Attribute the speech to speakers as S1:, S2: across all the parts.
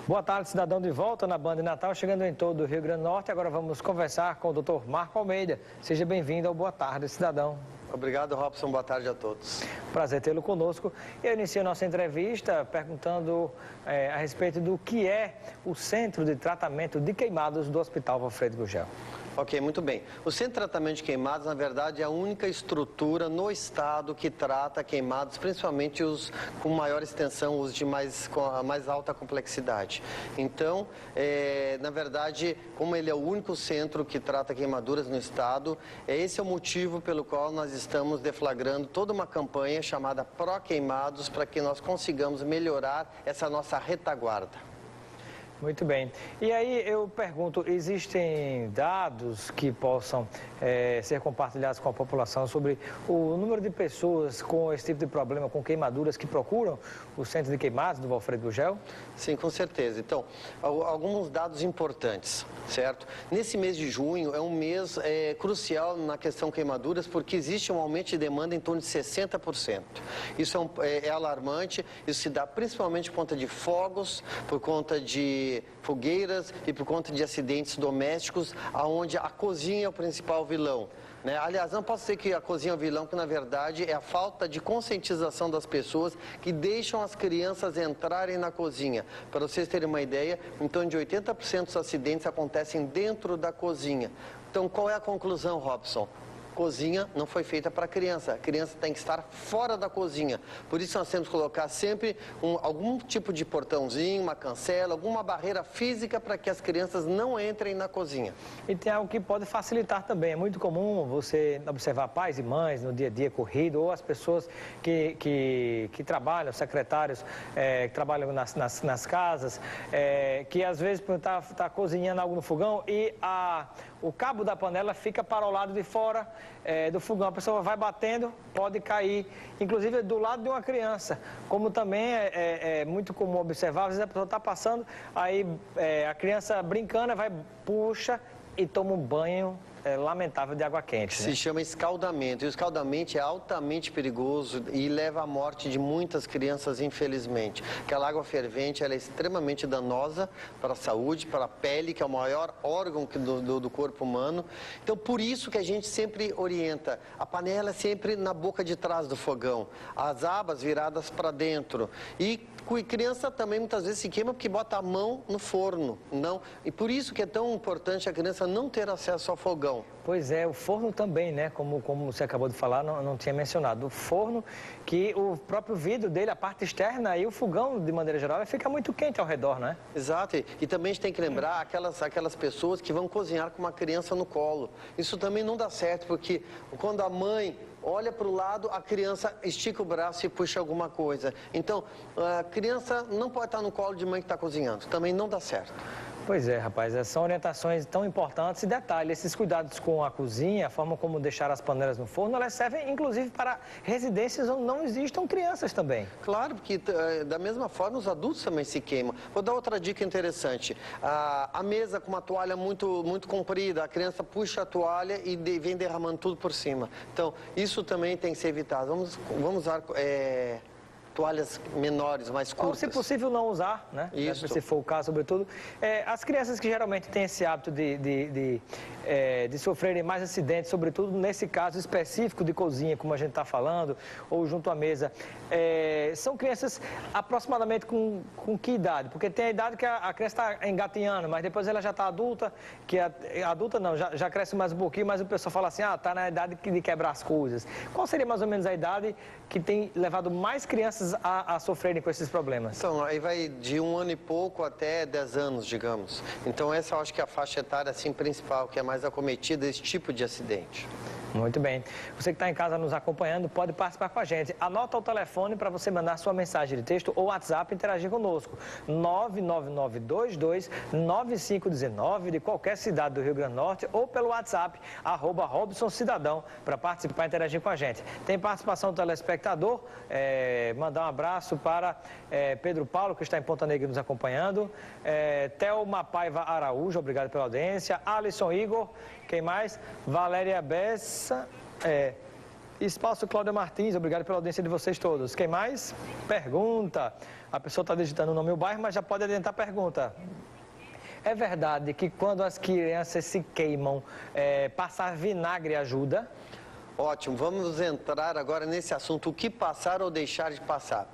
S1: Boa tarde, cidadão, de volta na Band Natal, chegando em todo o Rio Grande do Norte. Agora vamos conversar com o Dr. Marco Almeida. Seja bem-vindo ao Boa Tarde, cidadão.
S2: Obrigado, Robson. Boa tarde a todos.
S1: Prazer tê-lo conosco. Eu inicio nossa entrevista perguntando a respeito do que é o Centro de Tratamento de Queimados do Hospital Valfredo Gurgel.
S2: Ok, muito bem. O Centro de Tratamento de Queimados, na verdade, é a única estrutura no estado que trata queimados, principalmente os com maior extensão, os de com a mais alta complexidade. Então, na verdade, como ele é o único centro que trata queimaduras no estado, esse é o motivo pelo qual nós estamos deflagrando toda uma campanha chamada Pro Queimados, para que nós consigamos melhorar essa nossa retaguarda.
S1: Muito bem. E aí eu pergunto, existem dados que possam ser compartilhados com a população sobre o número de pessoas com esse tipo de problema, com queimaduras, que procuram o Centro de Queimados do Valfredo Gurgel?
S2: Sim, com certeza. Então, alguns dados importantes, certo? Nesse mês de junho é um mês crucial na questão queimaduras, porque existe um aumento de demanda em torno de 60%. Isso é alarmante, isso se dá principalmente por conta de fogos, por conta de fogueiras e por conta de acidentes domésticos, onde a cozinha é o principal vilão. Né? Aliás, não posso dizer que a cozinha é o vilão, que na verdade é a falta de conscientização das pessoas que deixam as crianças entrarem na cozinha. Para vocês terem uma ideia, em torno de 80% dos acidentes acontecem dentro da cozinha. Então, qual é a conclusão, Robson? Cozinha não foi feita para a criança tem que estar fora da cozinha. Por isso nós temos que colocar sempre algum tipo de portãozinho, uma cancela, alguma barreira física para que as crianças não entrem na cozinha.
S1: E tem algo que pode facilitar também. É muito comum você observar pais e mães no dia a dia corrido, ou as pessoas que trabalham, secretários que trabalham nas casas, que às vezes está cozinhando algo no fogão e o cabo da panela fica para o lado de fora do fogão. A pessoa vai batendo, pode cair, inclusive do lado de uma criança. Como também é muito comum observar, às vezes a pessoa está passando, aí a criança brincando, puxa e toma um banho lamentável de água quente.
S2: Se chama escaldamento, e o escaldamento é altamente perigoso e leva à morte de muitas crianças, infelizmente. Aquela água fervente, ela é extremamente danosa para a saúde, para a pele, que é o maior órgão do corpo humano. Então, por isso que a gente sempre orienta, a panela é sempre na boca de trás do fogão, as abas viradas para dentro. E criança também muitas vezes se queima porque bota a mão no forno. E por isso que é tão importante a criança não ter acesso ao fogão.
S1: Pois é, o forno também, né? Como você acabou de falar, não tinha mencionado. O forno, que o próprio vidro dele, a parte externa e o fogão, de maneira geral, fica muito quente ao redor, né?
S2: Exato. E também a gente tem que lembrar aquelas pessoas que vão cozinhar com uma criança no colo. Isso também não dá certo, porque quando a mãe olha para o lado, a criança estica o braço e puxa alguma coisa. Então, a criança não pode estar no colo de mãe que está cozinhando. Também não dá certo.
S1: Pois é, rapaz, são orientações tão importantes. E detalhe, esses cuidados com a cozinha, a forma como deixar as panelas no forno, elas servem inclusive para residências onde não existam crianças também.
S2: Claro, porque da mesma forma os adultos também se queimam. Vou dar outra dica interessante. A mesa com uma toalha muito comprida, a criança puxa a toalha e vem derramando tudo por cima. Então, isso também tem que ser evitado. Vamos usar toalhas menores, mais curtas.
S1: Ou, se possível, não usar, né?
S2: Isso.
S1: Se for o caso, sobretudo. As crianças que geralmente têm esse hábito de sofrerem mais acidentes, sobretudo nesse caso específico de cozinha, como a gente está falando, ou junto à mesa, são crianças aproximadamente com que idade? Porque tem a idade que a criança está engatinhando, mas depois ela já está adulta, adulta não, já cresce mais um pouquinho, mas o pessoal fala assim, está na idade de quebrar as coisas. Qual seria mais ou menos a idade que tem levado mais crianças a sofrerem com esses problemas?
S2: Então, aí vai de 1 ano e pouco até 10 anos, digamos. Então, essa eu acho que é a faixa etária assim, principal, que é mais acometida desse tipo de acidente.
S1: Muito bem. Você que está em casa nos acompanhando pode participar com a gente. Anota o telefone para você mandar sua mensagem de texto ou WhatsApp e interagir conosco. 999229519 de qualquer cidade do Rio Grande do Norte ou pelo WhatsApp @RobsonCidadão para participar e interagir com a gente. Tem participação do telespectador. Mandar um abraço para Pedro Paulo, que está em Ponta Negra nos acompanhando. Thelma Paiva Araújo, obrigado pela audiência. Alisson Igor, quem mais? Valéria Bessa. Espaço Cláudia Martins, obrigado pela audiência de vocês todos. Quem mais? Pergunta. A pessoa está digitando o nome e o bairro, mas já pode adiantar a pergunta. É verdade que quando as crianças se queimam, passar vinagre ajuda?
S2: Ótimo, vamos entrar agora nesse assunto, o que passar ou deixar de passar.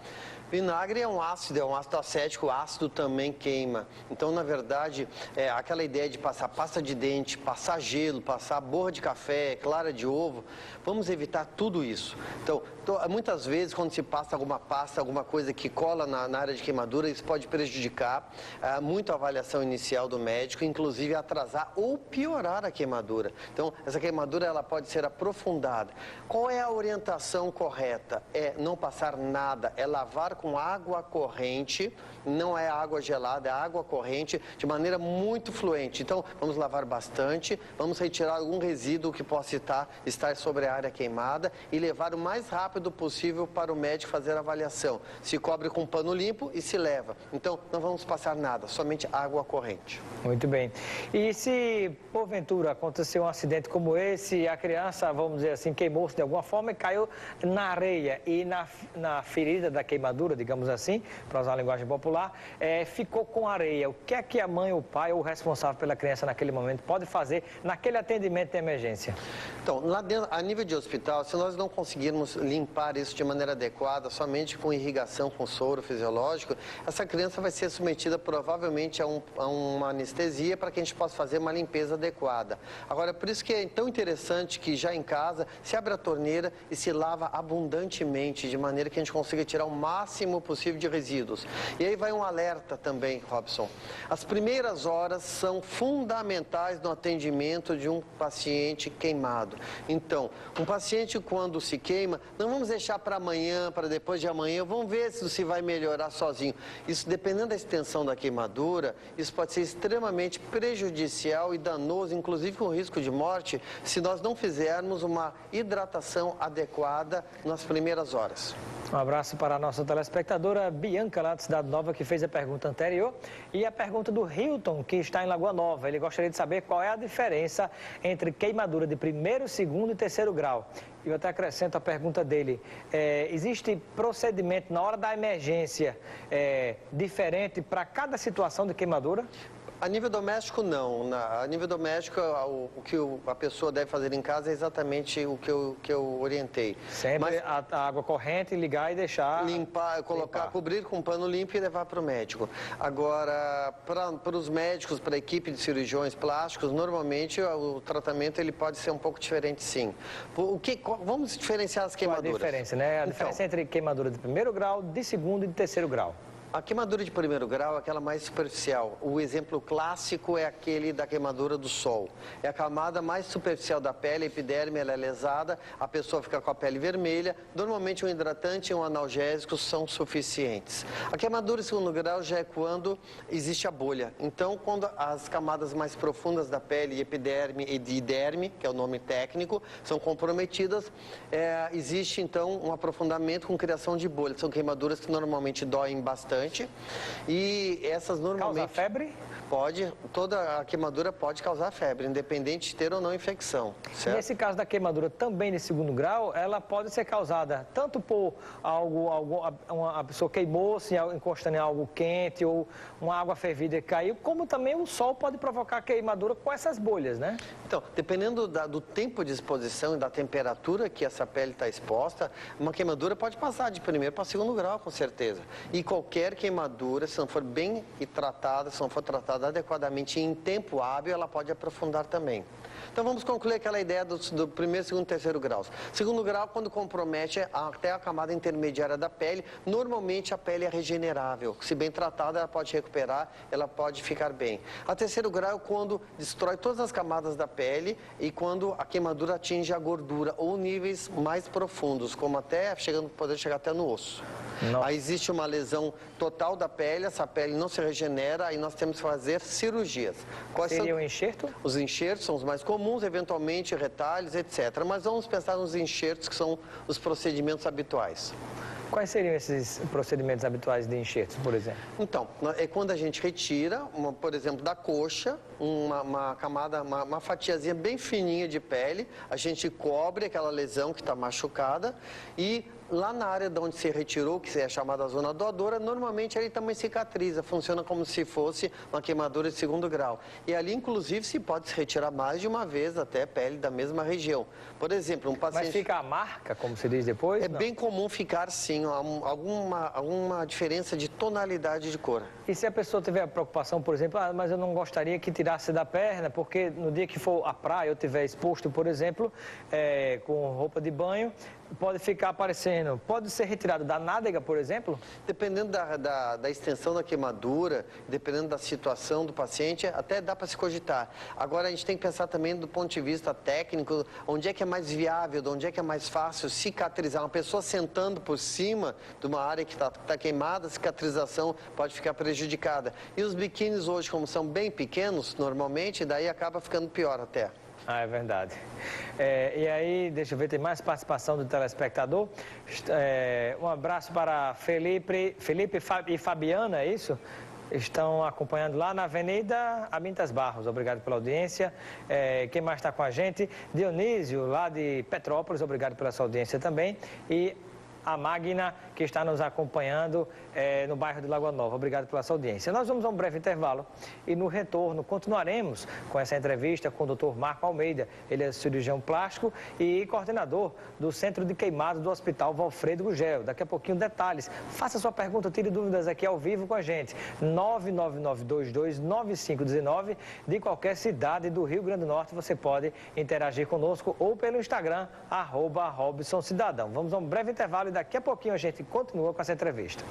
S2: Vinagre é um ácido acético, o ácido também queima. Então, na verdade, aquela ideia de passar pasta de dente, passar gelo, passar borra de café, clara de ovo, vamos evitar tudo isso. Então, muitas vezes, quando se passa alguma pasta, alguma coisa que cola na área de queimadura, isso pode prejudicar muito a avaliação inicial do médico, inclusive atrasar ou piorar a queimadura. Então, essa queimadura ela pode ser aprofundada. Qual é a orientação correta? É não passar nada, é lavar com água corrente, não é água gelada, é água corrente, de maneira muito fluente. Então, vamos lavar bastante, vamos retirar algum resíduo que possa estar sobre a área queimada e levar o mais rápido possível para o médico fazer a avaliação. Se cobre com pano limpo e se leva. Então, não vamos passar nada, somente água corrente.
S1: Muito bem. E se, porventura, aconteceu um acidente como esse, a criança, vamos dizer assim, queimou-se de alguma forma e caiu na areia e na ferida da queimadura, digamos assim, para usar a linguagem popular, ficou com areia. O que é que a mãe, o pai ou o responsável pela criança naquele momento pode fazer naquele atendimento de emergência?
S2: Então, lá dentro, a nível de hospital, se nós não conseguirmos limpar isso de maneira adequada, somente com irrigação, com soro fisiológico, essa criança vai ser submetida provavelmente a uma anestesia para que a gente possa fazer uma limpeza adequada. Agora, por isso que é tão interessante que já em casa se abre a torneira e se lava abundantemente, de maneira que a gente consiga tirar o máximo possível de resíduos. E aí vai um alerta também, Robson. As primeiras horas são fundamentais no atendimento de um paciente queimado. Então, um paciente quando se queima, não vamos deixar para amanhã, para depois de amanhã, vamos ver se vai melhorar sozinho. Isso, dependendo da extensão da queimadura, isso pode ser extremamente prejudicial e danoso, inclusive com risco de morte, se nós não fizermos uma hidratação adequada nas primeiras horas.
S1: Um abraço para a nossa telespectadora Bianca, lá da Cidade Nova, que fez a pergunta anterior. E a pergunta do Hilton, que está em Lagoa Nova. Ele gostaria de saber qual é a diferença entre queimadura de primeiro, segundo e terceiro grau. E eu até acrescento a pergunta dele. Existe procedimento na hora da emergência diferente para cada situação de queimadura?
S2: A nível doméstico, não. A nível doméstico, o que a pessoa deve fazer em casa é exatamente o que eu orientei.
S1: Sempre a água corrente, ligar e deixar...
S2: Limpar, cobrir com pano limpo e levar para o médico. Agora, para os médicos, para a equipe de cirurgiões plásticos, normalmente o tratamento ele pode ser um pouco diferente, sim. Vamos diferenciar as queimaduras.
S1: Qual a diferença, né? A diferença entre queimadura de primeiro grau, de segundo e de terceiro grau.
S2: A queimadura de primeiro grau é aquela mais superficial. O exemplo clássico é aquele da queimadura do sol. É a camada mais superficial da pele, a epiderme, ela é lesada, a pessoa fica com a pele vermelha. Normalmente um hidratante e um analgésico são suficientes. A queimadura de segundo grau já é quando existe a bolha. Então, quando as camadas mais profundas da pele, epiderme e derme, que é o nome técnico, são comprometidas, existe então um aprofundamento com criação de bolhas. São queimaduras que normalmente doem bastante. E essas normalmente...
S1: Causa febre?
S2: Pode, toda a queimadura pode causar febre, independente de ter ou não infecção, certo?
S1: Nesse caso da queimadura também de segundo grau, ela pode ser causada tanto por a pessoa queimou-se encostando em algo quente ou uma água fervida que caiu, como também o sol pode provocar queimadura com essas bolhas, né?
S2: Então, dependendo do tempo de exposição e da temperatura que essa pele está exposta, uma queimadura pode passar de primeiro para segundo grau, com certeza. E qualquer queimadura, se não for bem tratada, se não for tratada adequadamente em tempo hábil, ela pode aprofundar também. Então vamos concluir aquela ideia do primeiro, segundo e terceiro graus. Segundo grau, quando compromete até a camada intermediária da pele, normalmente a pele é regenerável. Se bem tratada, ela pode recuperar, ela pode ficar bem. A terceiro grau é quando destrói todas as camadas da pele e quando a queimadura atinge a gordura ou níveis mais profundos, como poder chegar até no osso.
S1: Não.
S2: Aí existe uma lesão total da pele, essa pele não se regenera, aí nós temos que fazer cirurgias. Quais
S1: seria o enxerto?
S2: Os enxertos são os mais comuns, eventualmente retalhos, etc. Mas vamos pensar nos enxertos, que são os procedimentos habituais.
S1: Quais seriam esses procedimentos habituais de enxertos, por exemplo?
S2: Então, é quando a gente retira, por exemplo, da coxa, uma camada, uma fatiazinha bem fininha de pele, a gente cobre aquela lesão que está machucada e lá na área de onde se retirou, que é chamada zona doadora, normalmente ele também cicatriza, funciona como se fosse uma queimadura de 2º grau. E ali, inclusive, se pode se retirar mais de uma vez até pele da mesma região. Por exemplo, um paciente...
S1: Mas fica a marca, como se diz depois?
S2: É bem comum ficar, sim, alguma diferença de tonalidade de cor.
S1: E se a pessoa tiver a preocupação, por exemplo, mas eu não gostaria que tirasse da perna, porque no dia que for à praia eu estiver exposto, por exemplo, com roupa de banho, pode ficar aparecendo, pode ser retirado da nádega, por exemplo?
S2: Dependendo da extensão da queimadura, dependendo da situação do paciente, até dá para se cogitar. Agora, a gente tem que pensar também do ponto de vista técnico, onde é que é mais viável, onde é que é mais fácil cicatrizar. Uma pessoa sentando por cima de uma área que está queimada, a cicatrização pode ficar prejudicada. E os biquínis hoje, como são bem pequenos, normalmente, daí acaba ficando pior até.
S1: Ah, é verdade. E aí, deixa eu ver, tem mais participação do telespectador. Um abraço para Felipe e Fabiana, é isso? Estão acompanhando lá na Avenida Amintas Barros. Obrigado pela audiência. Quem mais está com a gente? Dionísio, lá de Petrópolis. Obrigado pela sua audiência também. E a Magna, que está nos acompanhando no bairro de Lagoa Nova. Obrigado pela sua audiência. Nós vamos a um breve intervalo e no retorno continuaremos com essa entrevista com o Dr. Marco Almeida. Ele é cirurgião plástico e coordenador do Centro de Queimados do Hospital Valfredo Gugel. Daqui a pouquinho detalhes. Faça sua pergunta, tire dúvidas aqui ao vivo com a gente. 999229519 de qualquer cidade do Rio Grande do Norte. Você pode interagir conosco ou pelo Instagram, @RobsonCidadão. Vamos a um breve intervalo e daqui a pouquinho a gente continua com essa entrevista.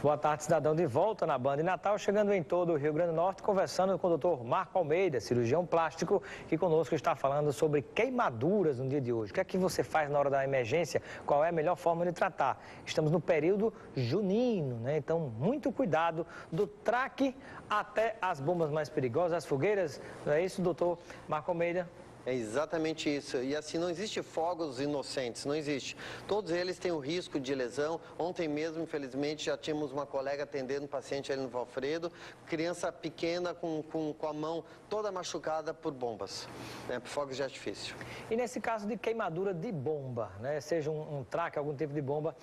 S1: Boa tarde, cidadão, de volta na Band Natal, chegando em todo o Rio Grande do Norte, conversando com o Dr. Marco Almeida, cirurgião plástico, que conosco está falando sobre queimaduras no dia de hoje. O que é que você faz na hora da emergência? Qual é a melhor forma de tratar? Estamos no período junino, né? Então, muito cuidado do traque até as bombas mais perigosas, as fogueiras. Não é isso, doutor Marco Almeida?
S2: É exatamente isso. E assim, não existe fogos inocentes, não existe. Todos eles têm o risco de lesão. Ontem mesmo, infelizmente, já tínhamos uma colega atendendo um paciente ali no Valfredo, criança pequena com a mão toda machucada por bombas, né, por fogos de artifício.
S1: E nesse caso de queimadura de bomba, né, seja um traque, algum tipo de bomba,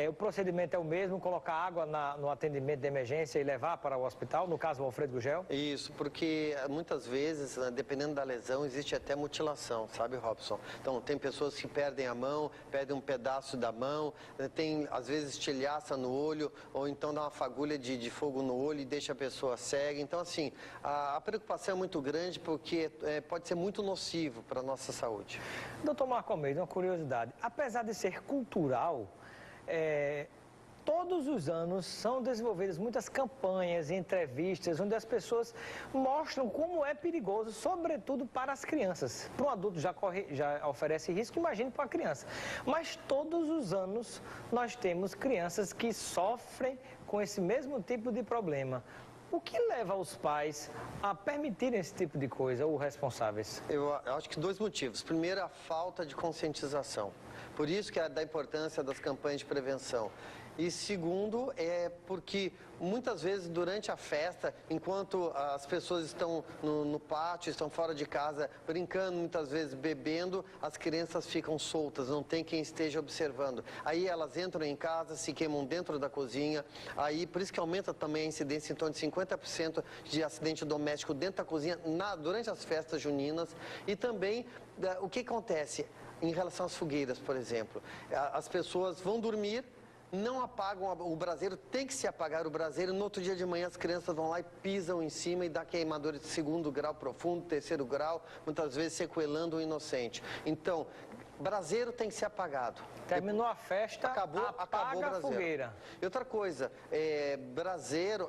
S1: o procedimento é o mesmo, colocar água no atendimento de emergência e levar para o hospital, no caso o Valfredo Gugel?
S2: Isso, porque muitas vezes, dependendo da lesão, existe até mutilação, sabe, Robson? Então, tem pessoas que perdem a mão, perdem um pedaço da mão, tem, às vezes, estilhaça no olho, ou então dá uma fagulha de fogo no olho e deixa a pessoa cega. Então, assim, a preocupação é muito grande porque pode ser muito nocivo para a nossa saúde.
S1: Doutor Marco Almeida, uma curiosidade. Apesar de ser cultural, todos os anos são desenvolvidas muitas campanhas e entrevistas onde as pessoas mostram como é perigoso, sobretudo para as crianças. Para um adulto já oferece risco, imagine para uma criança. Mas todos os anos nós temos crianças que sofrem com esse mesmo tipo de problema. O que leva os pais a permitirem esse tipo de coisa, ou responsáveis?
S2: Eu acho que 2 motivos. Primeiro, a falta de conscientização. Por isso que é da importância das campanhas de prevenção. E segundo, é porque muitas vezes durante a festa, enquanto as pessoas estão no pátio, estão fora de casa, brincando, muitas vezes bebendo, as crianças ficam soltas, não tem quem esteja observando. Aí elas entram em casa, se queimam dentro da cozinha, aí por isso que aumenta também a incidência em torno de 50% de acidente doméstico dentro da cozinha durante as festas juninas. E também, o que acontece em relação às fogueiras, por exemplo? As pessoas vão dormir, não apagam o braseiro, tem que se apagar o braseiro, no outro dia de manhã as crianças vão lá e pisam em cima e dá queimadura de 2º grau profundo, 3º grau, muitas vezes sequelando o inocente. Então, braseiro tem que ser apagado.
S1: Terminou a festa, acabou a
S2: braseiro.
S1: fogueira.
S2: E outra coisa, braseiro,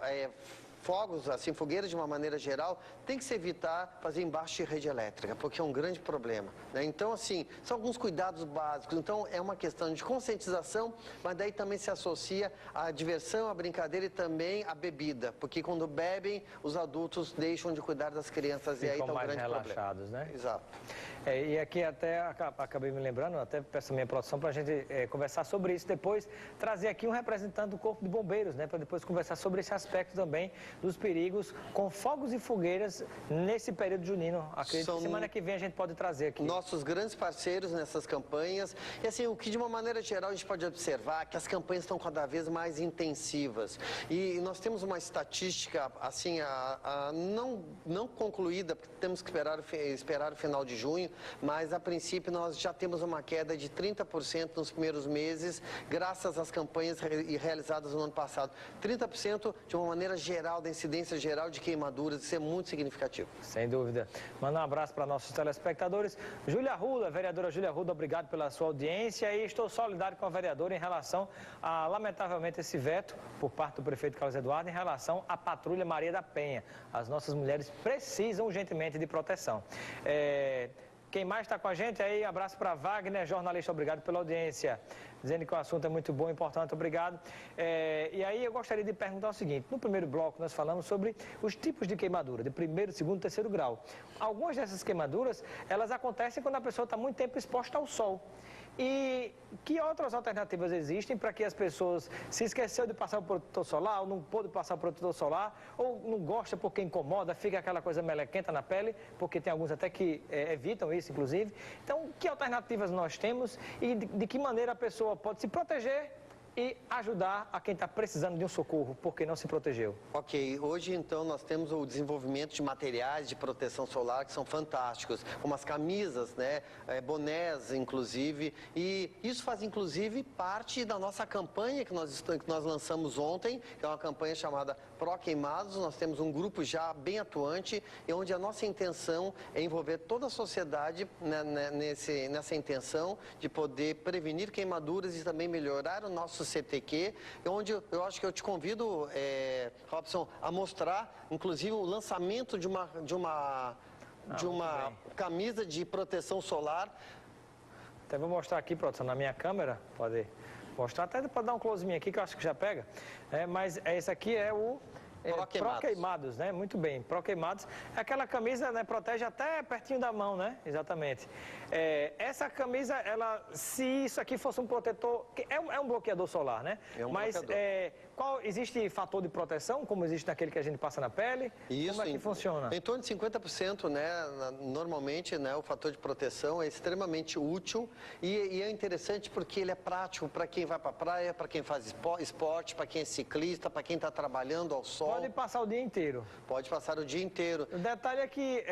S2: fogos, assim, fogueiras de uma maneira geral, tem que se evitar fazer embaixo de rede elétrica, porque é um grande problema, né? Então, assim, são alguns cuidados básicos. Então, é uma questão de conscientização, mas daí também se associa a diversão, a brincadeira e também a bebida, porque quando bebem, os adultos deixam de cuidar das crianças e aí está um grande
S1: relaxados,
S2: problema.
S1: Né?
S2: Exato.
S1: E aqui até acabei me lembrando, até peço a minha produção para a gente conversar sobre isso depois, trazer aqui um representante do Corpo de Bombeiros, né, para depois conversar sobre esse aspecto também dos perigos com fogos e fogueiras nesse período junino. Acredito que semana que vem a gente pode trazer aqui.
S2: Nossos grandes parceiros nessas campanhas. E assim, o que de uma maneira geral a gente pode observar é que as campanhas estão cada vez mais intensivas. E nós temos uma estatística, assim, não concluída, porque temos que esperar o final de junho, mas a princípio nós já temos uma queda de 30% nos primeiros meses, graças às campanhas realizadas no ano passado. 30% de uma maneira geral, da incidência geral de queimaduras, isso é muito significativo.
S1: Sem dúvida. Manda um abraço para nossos telespectadores. Júlia Arruda, vereadora Júlia Arruda, obrigado pela sua audiência e estou solidário com a vereadora em relação a, lamentavelmente, esse veto por parte do prefeito Carlos Eduardo em relação à Patrulha Maria da Penha. As nossas mulheres precisam urgentemente de proteção. Quem mais está com a gente aí? Abraço para Wagner, jornalista, obrigado pela audiência. Dizendo que o assunto é muito bom, importante, obrigado. E aí eu gostaria de perguntar o seguinte, no primeiro bloco nós falamos sobre os tipos de queimadura, de primeiro, segundo, terceiro grau. Algumas dessas queimaduras, elas acontecem quando a pessoa está muito tempo exposta ao sol. E que outras alternativas existem para que as pessoas se esqueceu de passar o protetor solar, ou não pôde passar o protetor solar, ou não gosta porque incomoda, fica aquela coisa melequenta na pele, porque tem alguns até que evitam isso, inclusive. Então, que alternativas nós temos e de que maneira a pessoa pode se proteger e ajudar a quem está precisando de um socorro, porque não se protegeu? Ok,
S2: hoje então nós temos o desenvolvimento de materiais de proteção solar que são fantásticos, como as camisas, né, bonés inclusive, e isso faz inclusive parte da nossa campanha que nós lançamos ontem, que é uma campanha chamada Pro Queimados. Nós temos um grupo já bem atuante, e onde a nossa intenção é envolver toda a sociedade nessa intenção de poder prevenir queimaduras e também melhorar o nosso CTQ, onde eu acho que eu te convido, Robson, a mostrar, inclusive, o lançamento de uma camisa de proteção solar.
S1: Até vou mostrar aqui, produção, na minha câmera, pode mostrar, até pode dar um close-minho aqui, que eu acho que já pega, mas esse aqui é o Pro Queimados, né? Muito bem, Pro Queimados. Aquela camisa, né, protege até pertinho da mão, né? Exatamente. Essa camisa, se isso aqui fosse um protetor, é um bloqueador solar, né? Mas existe fator de proteção, como existe naquele que a gente passa na pele?
S2: Isso,
S1: como é que funciona?
S2: Em torno de 50%, né? Normalmente, né, o fator de proteção é extremamente útil e é interessante porque ele é prático para quem vai para a praia, para quem faz esporte, para quem é ciclista, para quem está trabalhando ao sol.
S1: Pode passar o dia inteiro.
S2: Pode passar o dia inteiro.
S1: O detalhe é que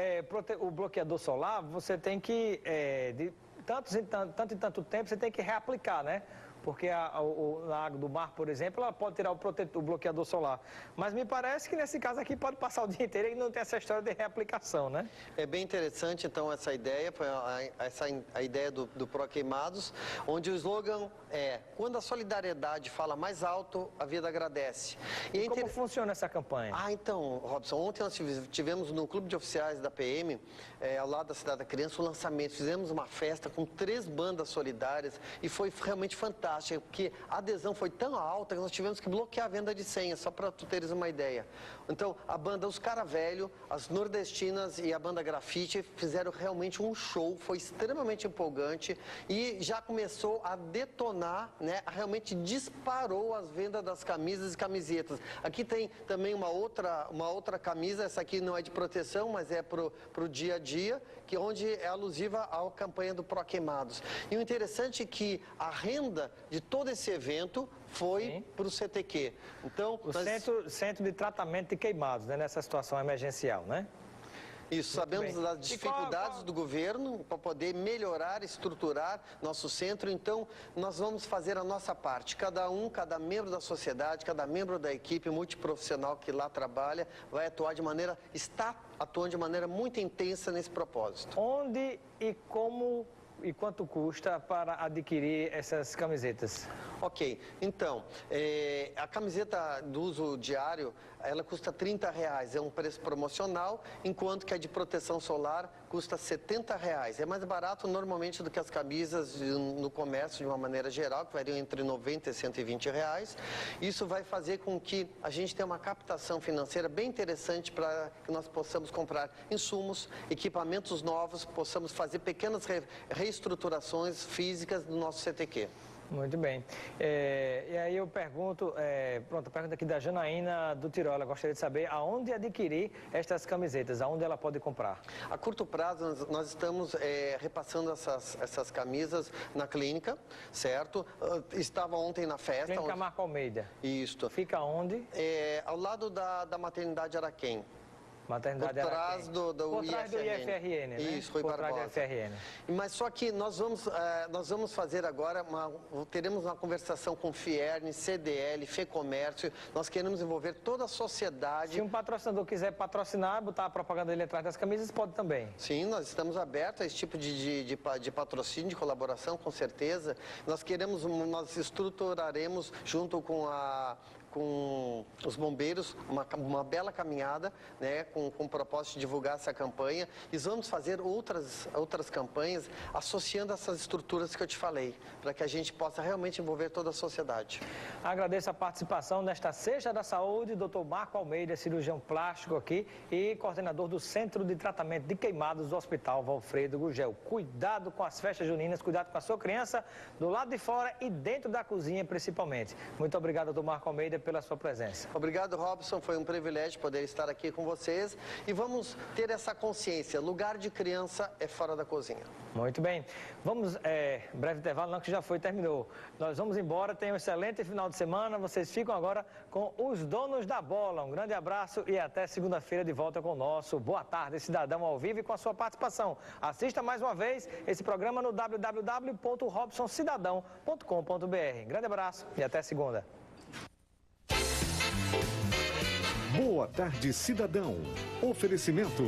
S1: o bloqueador solar, você tem que, de tanto em tanto tempo, você tem que reaplicar, né? Porque na água do mar, por exemplo, ela pode tirar o bloqueador solar. Mas me parece que nesse caso aqui pode passar o dia inteiro e não tem essa história de reaplicação, né?
S2: É bem interessante, então, essa ideia, foi a ideia do Pro Queimados, onde o slogan é: quando a solidariedade fala mais alto, a vida agradece.
S1: E como funciona essa campanha?
S2: Então, Robson, ontem nós tivemos no Clube de Oficiais da PM, ao lado da Cidade da Criança, o lançamento. Fizemos uma festa com 3 bandas solidárias e foi realmente fantástico, porque a adesão foi tão alta que nós tivemos que bloquear a venda de senhas, só para tu teres uma ideia. Então, a banda Os Cara Velho, as Nordestinas e a banda Grafite fizeram realmente um show, foi extremamente empolgante e já começou a detonar, né? Realmente disparou as vendas das camisas e camisetas. Aqui tem também uma outra camisa, essa aqui não é de proteção, mas é pro dia a dia, onde é alusiva à campanha do Pro Queimados. E o interessante é que a renda de todo esse evento foi para o CTQ. Então,
S1: Centro de Tratamento de Queimados, né, nessa situação emergencial, né?
S2: Isso, sabemos das dificuldades do governo para poder melhorar, estruturar nosso centro, então nós vamos fazer a nossa parte. Cada membro da sociedade, cada membro da equipe multiprofissional que lá trabalha, está atuando de maneira muito intensa nesse propósito.
S1: Onde e como e quanto custa para adquirir essas camisetas?
S2: Ok, então, a camiseta do uso diário, ela custa R$30, é um preço promocional, enquanto que a de proteção solar custa R$70. É mais barato normalmente do que as camisas no comércio de uma maneira geral, que variam entre R$90 e R$120. Isso vai fazer com que a gente tenha uma captação financeira bem interessante para que nós possamos comprar insumos, equipamentos novos, possamos fazer pequenas reestruturações físicas do nosso CTQ.
S1: Muito bem. E aí eu pergunto, pronto, a pergunta aqui da Janaína do Tirol. Ela gostaria de saber aonde adquirir estas camisetas, aonde ela pode comprar.
S2: A curto prazo, nós estamos repassando essas camisas na clínica, certo? Estava ontem na festa.
S1: Clínica Marco Almeida.
S2: Isto.
S1: Fica onde?
S2: Ao lado da maternidade Araquém.
S1: Maternidade
S2: por trás do
S1: por trás do IFRN, né?
S2: Isso, Rui
S1: por
S2: Barbosa.
S1: trás do IFRN.
S2: Mas só que nós vamos fazer agora, teremos uma conversação com Fierne, CDL, FEComércio, nós queremos envolver toda a sociedade.
S1: Se um patrocinador quiser patrocinar, botar a propaganda dele atrás das camisas, pode também.
S2: Sim, nós estamos abertos a esse tipo de patrocínio, de colaboração, com certeza. Nós estruturaremos junto com os bombeiros uma bela caminhada, né, com o propósito de divulgar essa campanha, e vamos fazer outras campanhas associando essas estruturas que eu te falei, para que a gente possa realmente envolver toda a sociedade.
S1: Agradeço a participação nesta Sexta da Saúde, Dr. Marco Almeida, cirurgião plástico aqui e coordenador do Centro de Tratamento de Queimados do Hospital Valfredo Gurgel. Cuidado com as festas juninas, cuidado com a sua criança, do lado de fora e dentro da cozinha principalmente. Muito obrigado, Dr. Marco Almeida, pela sua presença.
S2: Obrigado, Robson. Foi um privilégio poder estar aqui com vocês e vamos ter essa consciência. Lugar de criança é fora da cozinha.
S1: Muito bem. Vamos, breve intervalo, não, que já terminou. Nós vamos embora, tenham um excelente final de semana. Vocês ficam agora com os donos da bola. Um grande abraço e até segunda-feira de volta com o nosso Boa Tarde Cidadão ao vivo e com a sua participação. Assista mais uma vez esse programa no www.robsoncidadão.com.br. Grande abraço e até segunda.
S3: Boa Tarde Cidadão. Oferecimento.